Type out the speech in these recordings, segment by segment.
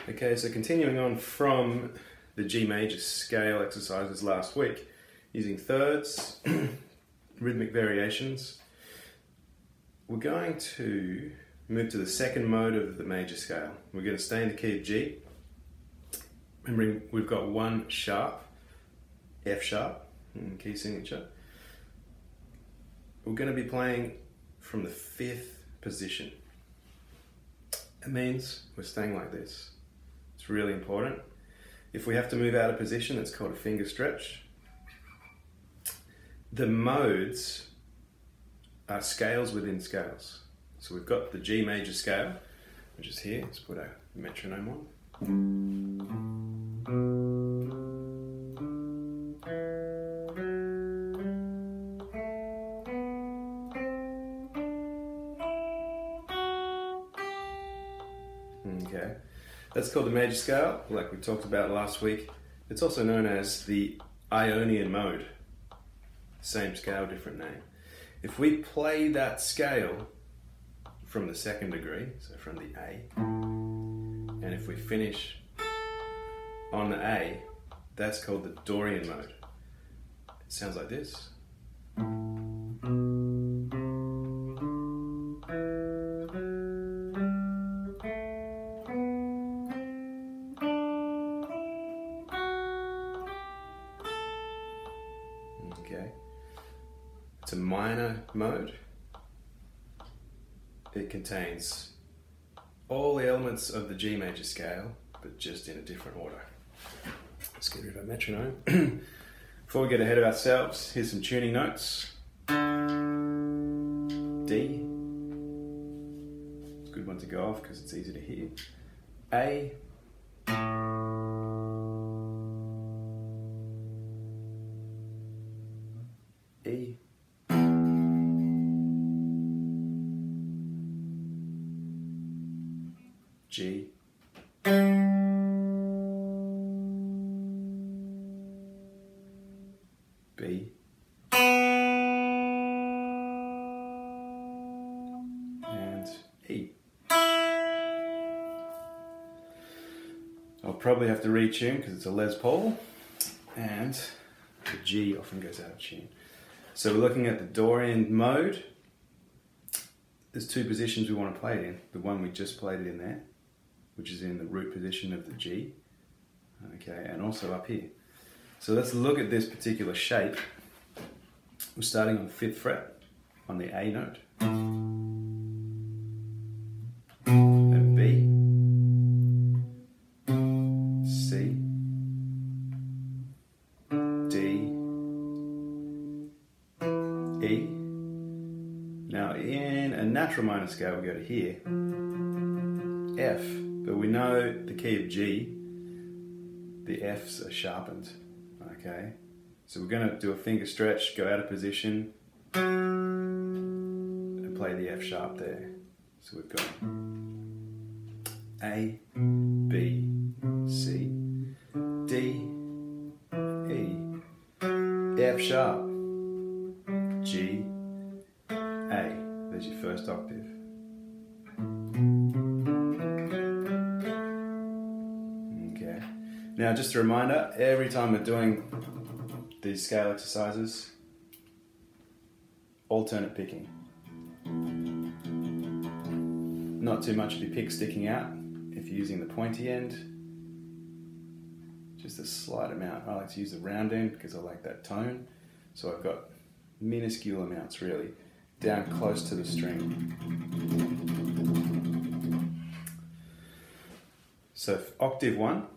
Okay, so continuing on from the G major scale exercises last week, using thirds, rhythmic variations, we're going to move to the second mode of the major scale. We're going to stay in the key of G. Remembering we've got one sharp, F sharp, key signature. We're going to be playing from the fifth position. It means we're staying like this. It's really important. If we have to move out of position, it's called a finger stretch. The modes are scales within scales. So we've got the G major scale, which is here. Let's put a metronome on. Okay, that's called the major scale, like we talked about last week. It's also known as the Ionian mode. Same scale, different name. If we play that scale from the second degree, so from the A, and if we finish on the A, that's called the Dorian mode. It sounds like this. Okay, it's a minor mode. It contains all the elements of the G major scale, but just in a different order. Let's get rid of our metronome. Before we get ahead of ourselves, here's some tuning notes. D. It's a good one to go off because it's easy to hear. A. E. G. B. And E. I'll probably have to retune because it's a Les Paul and the G often goes out of tune. So we're looking at the Dorian mode. There's two positions we want to play it in. The one we just played it in there, which is in the root position of the G. Okay, and also up here. So let's look at this particular shape. We're starting on the 5th fret on the A note. And B, C, D, E. Now in a natural minor scale we go to here, F, but we know the key of G, the F's are sharpened, okay? So we're going to do a finger stretch, go out of position, and play the F sharp there. So we've got A, B, C, D, E, F sharp, G, A. There's your first octave. Okay. Now just a reminder, every time we're doing these scale exercises, alternate picking. Not too much of your pick sticking out if you're using the pointy end. Just a slight amount. I like to use the round end because I like that tone. So I've got minuscule amounts really, down close to the string. So octave 1.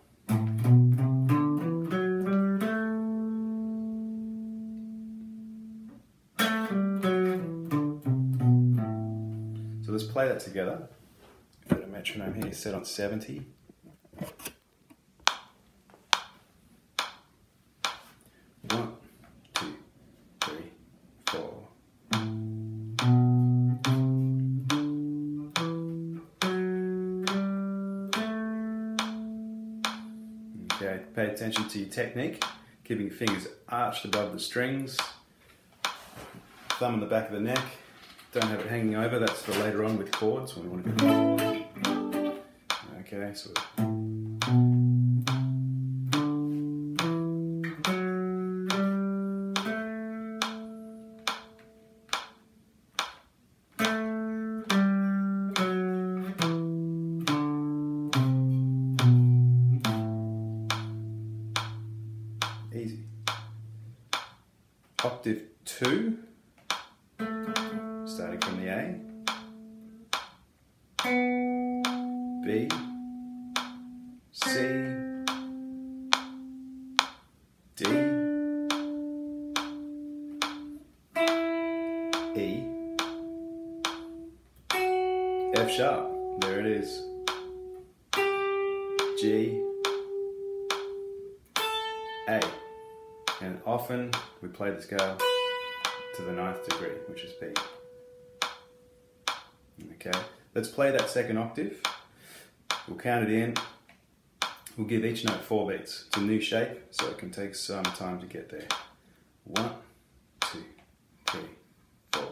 So let's play that together. Got a metronome here set on 70. One, two, three, four. Okay, pay attention to your technique, keeping your fingers arched above the strings, thumb on the back of the neck. Don't have it hanging over, that's for later on with chords when we want to go. Okay, so octave 2, starting from the A, B, C, D, E, F sharp, there it is, G, A, and often we play the scale to the 9th degree, which is B. Okay, let's play that second octave. We'll count it in. We'll give each note 4 beats. It's a new shape, so it can take some time to get there. 1, 2, 3, 4.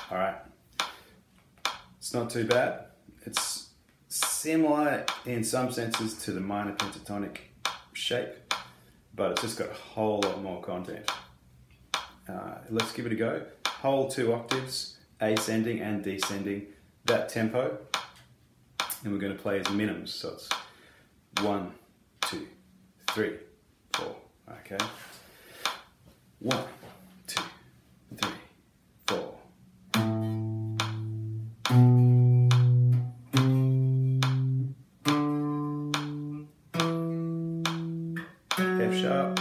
All right, it's not too bad. It's similar in some senses to the minor pentatonic shape, but it's just got a whole lot more content. Let's give it a go. Whole 2 octaves, ascending and descending, that tempo, and we're going to play as minims. So it's 1, 2, 3, 4. Okay, 1, 2, 3, 4. F sharp.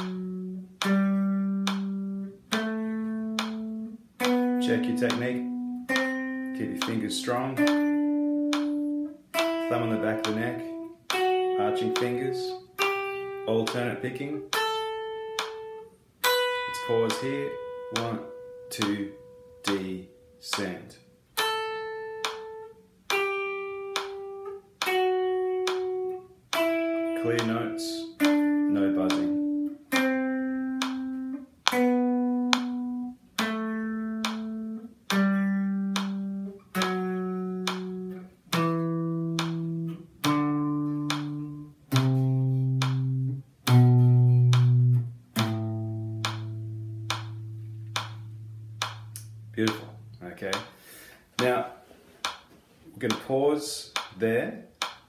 Check your technique. Keep your fingers strong. Thumb on the back of the neck. Arching fingers. Alternate picking. Let's pause here. 1, 2, descend. Clear notes, no buzzing. Beautiful, okay. Now, we're going to pause there,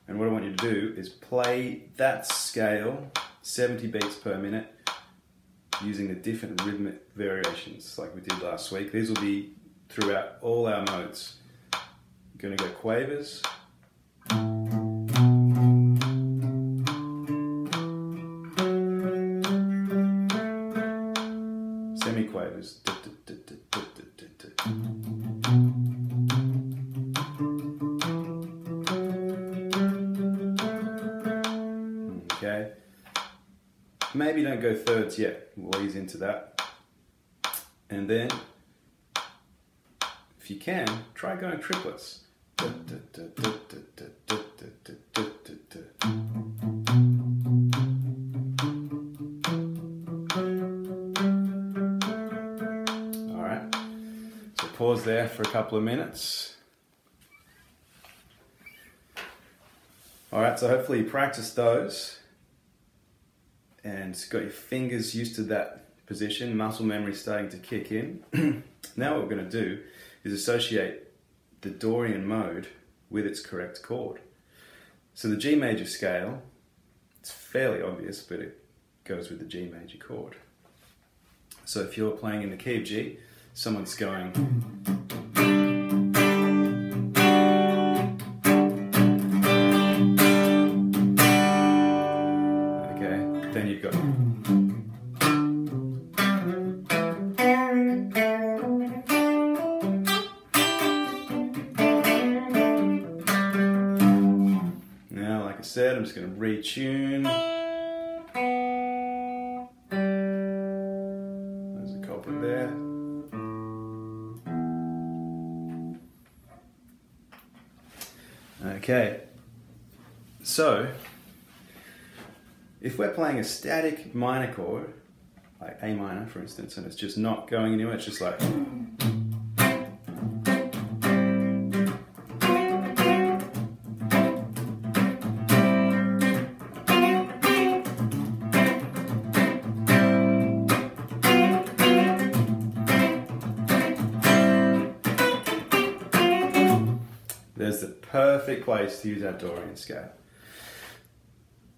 and what I want you to do is play that scale 70 beats per minute using the different rhythmic variations like we did last week. These will be throughout all our modes. We're going to go quavers, semi-quavers, okay. Maybe don't go thirds yet, we'll ease into that. And then, if you can, try going triplets. Alright, so pause there for a couple of minutes. Alright, so hopefully you practice those and got your fingers used to that position, muscle memory starting to kick in. Now what we're going to do is associate the Dorian mode with its correct chord. So the G major scale, it's fairly obvious, but it goes with the G major chord. So if you're playing in the key of G, someone's going... Okay, then you've got... I'm just going to retune. There's a culprit there. Okay, so if we're playing a static minor chord like A minor, for instance, and it's just not going anywhere. It's just like. There's the perfect place to use our Dorian scale.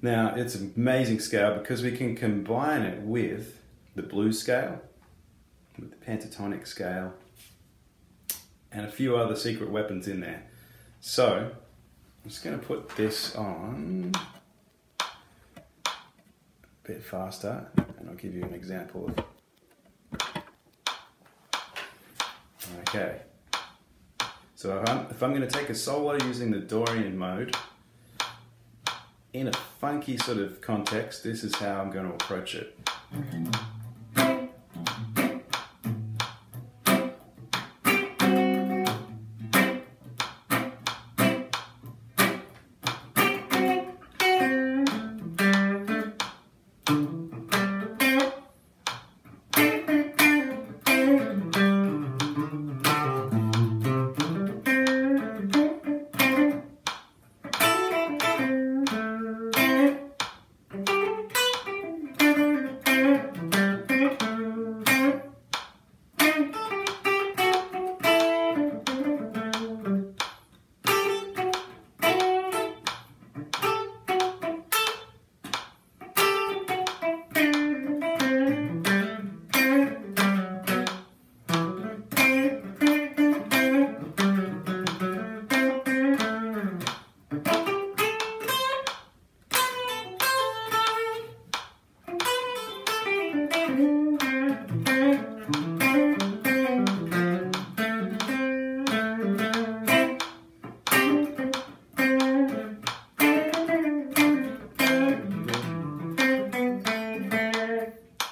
Now, it's an amazing scale because we can combine it with the blues scale, with the pentatonic scale, and a few other secret weapons in there. So, I'm just going to put this on a bit faster, and I'll give you an example of. Okay. So if I'm going to take a solo using the Dorian mode, in a funky sort of context, this is how I'm going to approach it.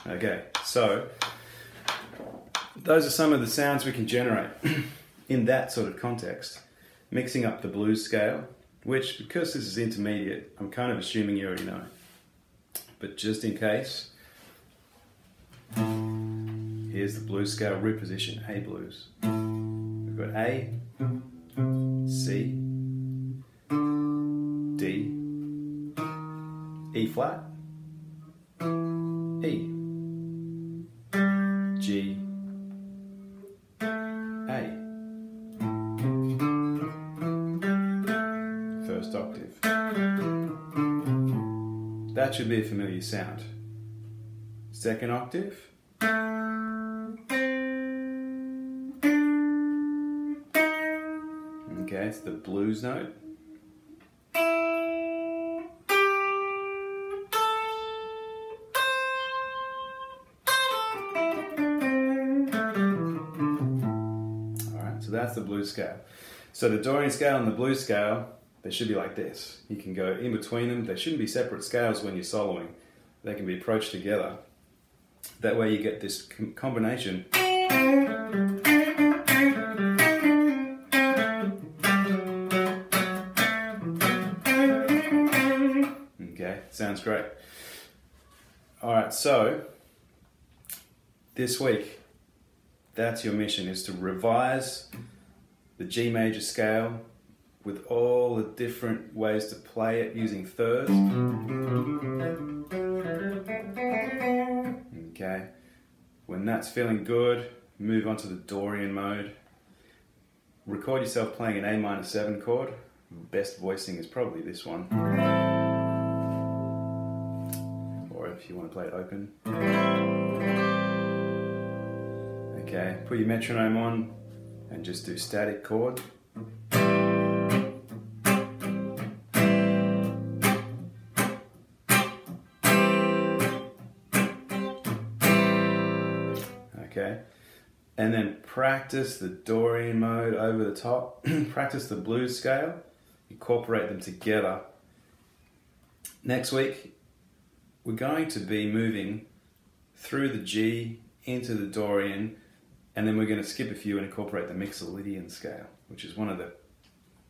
Okay, so those are some of the sounds we can generate in that sort of context. Mixing up the blues scale, which, because this is intermediate, I'm kind of assuming you already know. But just in case, here's the blues scale root position, A blues. We've got A, C, D, E flat, E, G, A. First octave. That should be a familiar sound. Second octave. Okay, it's the blues note. So that's the blues scale. So the Dorian scale and the blues scale, they should be like this. You can go in between them. They shouldn't be separate scales when you're soloing. They can be approached together. That way you get this combination. Okay, sounds great. All right, so this week, that's your mission, is to revise the G major scale with all the different ways to play it using thirds. Okay, when that's feeling good, move on to the Dorian mode. Record yourself playing an A minor 7 chord. Best voicing is probably this one. Or if you want to play it open. Okay, put your metronome on and just do static chord. Okay, and then practice the Dorian mode over the top. Practice the blues scale, incorporate them together. Next week, we're going to be moving through the G into the Dorian, and then we're going to skip a few and incorporate the Mixolydian scale, which is one of the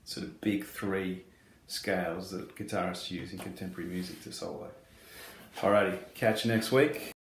sort of big 3 scales that guitarists use in contemporary music to solo. Alrighty, catch you next week.